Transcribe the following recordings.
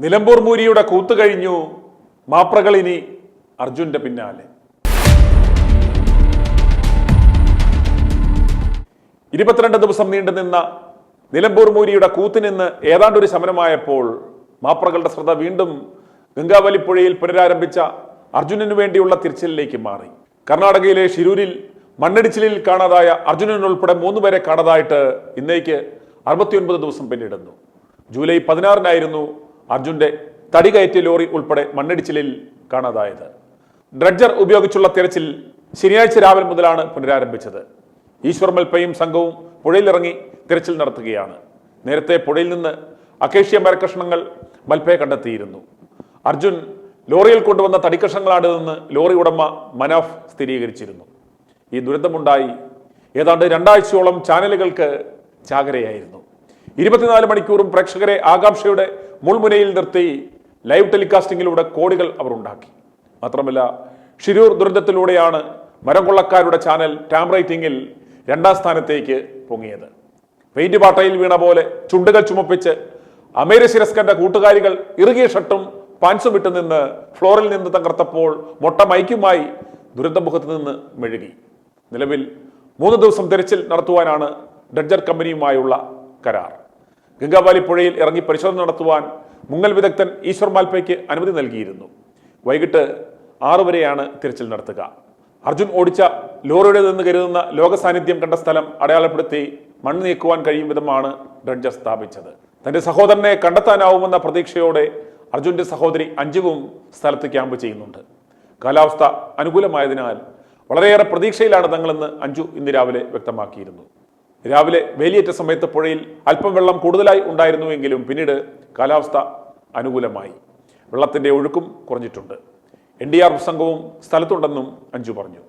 നിലമ്പൂർ മൂരിയുടെ കൂത്തു കഴിഞ്ഞു, മാപ്രകളിനി അർജുന്റെ പിന്നാലെ. 22 ദിവസം നീണ്ടുനിന്ന നിലമ്പൂർ മൂരിയുടെ കൂത്തിനിന്ന് ഏതാണ്ടൊരു ശമനമായപ്പോൾ മാപ്രകളുടെ ശ്രദ്ധ വീണ്ടും ഗംഗാവലി പുഴയിൽ പുനരാരംഭിച്ച അർജുനു വേണ്ടിയുള്ള തിരച്ചിലിലേക്ക് മാറി. കർണാടകയിലെ ഷിരൂരിൽ മണ്ണിടിച്ചിലിൽ കാണാതായ അർജുനനുൾപ്പെടെ 3 പേരെ കാണാതായിട്ട് ഇന്നേക്ക് 69 ദിവസം പിന്നിടുന്നു. ജൂലൈ 16-നായിരുന്നു അർജുന്റെ തടി കയറ്റിയ ലോറി ഉൾപ്പെടെ മണ്ണിടിച്ചിലിൽ കാണാതായത്. ഡ്രഡ്ജർ ഉപയോഗിച്ചുള്ള തിരച്ചിൽ ശനിയാഴ്ച രാവിലെ മുതലാണ് പുനരാരംഭിച്ചത്. ഈശ്വർ മൽപ്പയും സംഘവും പുഴയിലിറങ്ങി തിരച്ചിൽ നടത്തുകയാണ്. നേരത്തെ പുഴയിൽ നിന്ന് അക്കേഷ്യ മരക്കഷ്ണങ്ങൾ മൽപ്പയെ കണ്ടെത്തിയിരുന്നു. അർജുൻ ലോറിയിൽ കൊണ്ടുവന്ന തടിക്കഷ്ണങ്ങളാണിതെന്ന് ലോറി ഉടമ മനാഫ് സ്ഥിരീകരിച്ചിരുന്നു. ഈ ദുരന്തമുണ്ടായി ഏതാണ്ട് 2 ആഴ്ചയോളം ചാനലുകൾക്ക് ചാകരയായിരുന്നു. 24 മണിക്കൂറും പ്രേക്ഷകരെ ആകാംക്ഷയുടെ മുൾമുനയിൽ നിർത്തി ലൈവ് ടെലികാസ്റ്റിംഗിലൂടെ കോടികൾ അവർ ഉണ്ടാക്കി. മാത്രമല്ല, ഷിരൂർ ദുരന്തത്തിലൂടെയാണ് മരം കൊള്ളക്കാരുടെ ചാനൽ ടാം റേറ്റിംഗിൽ 2ാം സ്ഥാനത്തേക്ക് പൊങ്ങിയത്. പെയിന്റ് പാട്ടയിൽ വീണ പോലെ ചുണ്ടുകൾ ചുമപ്പിച്ച് അമേരശിരസ്കന്റെ കൂട്ടുകാരികൾ ഇറുകിയ ഷർട്ടും പാൻസും വിട്ടു നിന്ന് ഫ്ലോറിൽ നിന്ന് തകർത്തപ്പോൾ മൊട്ട മൈക്കുമായി ദുരന്തമുഖത്ത് നിന്ന് മെഴുകി. നിലവിൽ 3 ദിവസം തിരച്ചിൽ നടത്തുവാനാണ് ഡ്രഡ്ജർ കമ്പനിയുമായുള്ള കരാർ. ഗംഗാവാലി പുഴയിൽ ഇറങ്ങി പരിശോധന നടത്തുവാൻ മുങ്ങൽ വിദഗ്ധൻ ഈശ്വർ മാൽപ്പയ്ക്ക് അനുമതി നൽകിയിരുന്നു. വൈകിട്ട് 6 വരെയാണ് തിരച്ചിൽ നടത്തുക. അർജുൻ ഓടിച്ച ലോറിയുടെ നിന്ന് കരുതുന്ന ലോക സാന്നിധ്യം കണ്ട സ്ഥലം അടയാളപ്പെടുത്തി മണ്ണ് നീക്കുവാൻ കഴിയും വിധമാണ് ഡ്രഡ്ജർ സ്ഥാപിച്ചത്. തന്റെ സഹോദരനെ കണ്ടെത്താനാവുമെന്ന പ്രതീക്ഷയോടെ അർജുന്റെ സഹോദരി അഞ്ജുവും സ്ഥലത്ത് ക്യാമ്പ് ചെയ്യുന്നുണ്ട്. കാലാവസ്ഥ അനുകൂലമായതിനാൽ വളരെയേറെ പ്രതീക്ഷയിലാണ് തങ്ങളെന്ന് അഞ്ജു ഇന്ന് രാവിലെ വ്യക്തമാക്കിയിരുന്നു. രാവിലെ വേലിയേറ്റ സമയത്ത് പുഴയിൽ അല്പം വെള്ളം കൂടുതലായി ഉണ്ടായിരുന്നുവെങ്കിലും പിന്നീട് കാലാവസ്ഥ അനുകൂലമായി. വെള്ളത്തിന്റെ ഒഴുക്കും കുറഞ്ഞിട്ടുണ്ട്. NDRF സംഘവും സ്ഥലത്തുണ്ടെന്നും അഞ്ജു പറഞ്ഞു.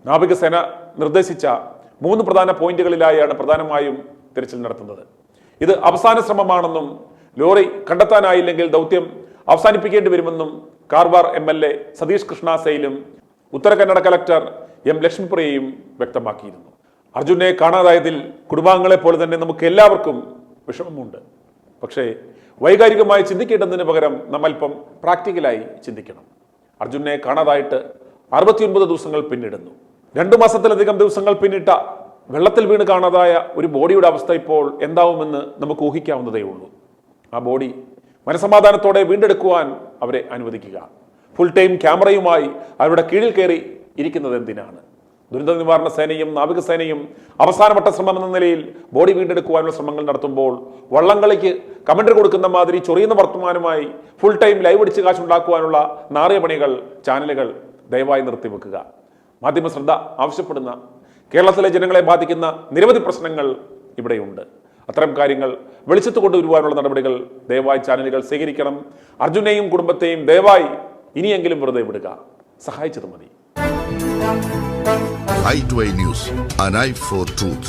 നാവികസേന നിർദ്ദേശിച്ച 3 പ്രധാന പോയിന്റുകളിലായാണ് പ്രധാനമായും തിരച്ചിൽ നടത്തുന്നത്. ഇത് അവസാന ശ്രമമാണെന്നും ലോറി കണ്ടെത്താനായില്ലെങ്കിൽ ദൗത്യം അവസാനിപ്പിക്കേണ്ടി വരുമെന്നും Karwar MLA Satheesh Krishna സെയിലും Uttara Kannada collector M ലക്ഷ്മിപ്രിയയും വ്യക്തമാക്കിയിരുന്നു. അർജുനെ കാണാതായതിൽ കുടുംബാംഗങ്ങളെ പോലെ തന്നെ നമുക്ക് എല്ലാവർക്കും വിഷമമുണ്ട്. പക്ഷേ വൈകാരികമായി ചിന്തിക്കേണ്ടതിന് പകരം നമ്മൽപ്പം പ്രാക്ടിക്കലായി ചിന്തിക്കണം. അർജുനെ കാണാതായിട്ട് 69 ദിവസങ്ങൾ പിന്നിടുന്നു. 2 മാസത്തിലധികം ദിവസങ്ങൾ പിന്നിട്ട വെള്ളത്തിൽ വീണ് കാണാതായ ഒരു ബോഡിയുടെ അവസ്ഥ ഇപ്പോൾ എന്താവുമെന്ന് നമുക്ക് ഊഹിക്കാവുന്നതേ ഉള്ളൂ. ആ ബോഡി മനസമാധാനത്തോടെ വീണ്ടെടുക്കുവാൻ അവരെ അനുവദിക്കുക. ഫുൾ ടൈം ക്യാമറയുമായി അവരുടെ കീഴിൽ കയറി ഇരിക്കുന്നത് എന്തിനാണ്? ദുരന്ത നിവാരണ സേനയും നാവികസേനയും അവസാനവട്ട ശ്രമം എന്ന നിലയിൽ ബോഡി വീണ്ടെടുക്കുവാനുള്ള ശ്രമങ്ങൾ നടത്തുമ്പോൾ വള്ളംകളിക്ക് കമന്ററി കൊടുക്കുന്ന മാതിരി ചൊറിയുന്ന വർത്തമാനമായി ഫുൾ ടൈം ലൈവ് അടിച്ച് കാശുണ്ടാക്കുവാനുള്ള നാറിയ പണികൾ ചാനലുകൾ ദയവായി നിർത്തിവെക്കുക. മാധ്യമ ശ്രദ്ധ ആവശ്യപ്പെടുന്ന കേരളത്തിലെ ജനങ്ങളെ ബാധിക്കുന്ന നിരവധി പ്രശ്നങ്ങൾ ഇവിടെയുണ്ട്. അത്തരം കാര്യങ്ങൾ വെളിച്ചത്ത് കൊണ്ടുവരുവാനുള്ള നടപടികൾ ദയവായി ചാനലുകൾ സ്വീകരിക്കണം. അർജുനെയും കുടുംബത്തെയും ദയവായി ഇനിയെങ്കിലും വെറുതെ വിടുക. സഹായിച്ചത് മതി. i2i News, an eye for truth.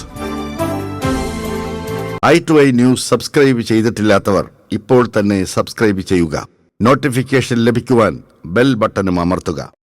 i2i News subscribe ചെയ്തിട്ടില്ലാത്തവർ ഇപ്പോൾ തന്നെ സബ്സ്ക്രൈബ് ചെയ്യുക. നോട്ടിഫിക്കേഷൻ ലഭിക്കുവാൻ ബെൽ ബട്ടണും അമർത്തുക.